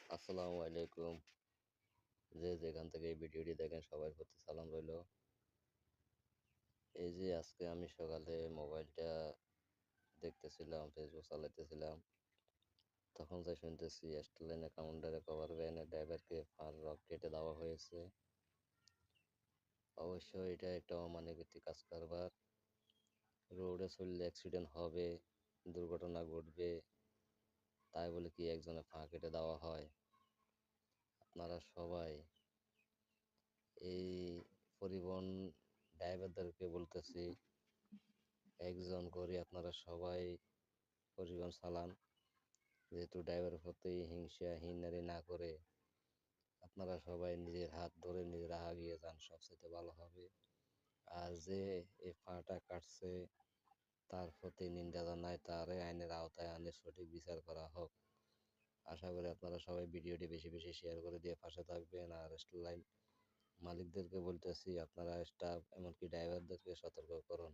আসসালামু আলাইকুম। যে যেখান থেকে এই ভিডিওটি দেখেন সবার প্রতি সালাম রইল। এই যে আজকে আমি সকালে মোবাইলটা দেখতেছিলাম, ফেসবুক চালাইতেছিলাম। তখন যাই শুনতেছি স্টারলাইনের কাউন্টারে কভার ভ্যানের ড্রাইভারকে ফার রক কেটে দেওয়া হয়েছে। অবশ্য এটা একটা অমানবিক কাজ কারবার। রোডে চললে অ্যাক্সিডেন্ট হবে, দুর্ঘটনা ঘটবে, তাই বলে কি একজনের পা কেটে দেওয়া হয়? আপনারা সবাই এই পরিবহন ড্রাইভারদেরকে বলতেছি, একজন করে আপনারা সবাই পরিবহন চালান। যেহেতু ড্রাইভারের প্রতি হিংসা হিনারি না করে আপনারা সবাই নিজের হাত ধরে নিজেরা এগিয়ে যান, সবচেয়ে ভালো হবে। আর যে এই পাটা কাটছে তার প্রতি নিন্দা জানায়, তারে আইনের আওতায় আনে সঠিক বিচার করা হোক। আশা করি আপনারা সবাই ভিডিওটি বেশি বেশি শেয়ার করে দিয়ে পাশে থাকবেন। আর লাইন মালিকদেরকে বলতেছি, আপনারা স্টাফ এমনকি ড্রাইভারদেরকে সতর্ক করুন।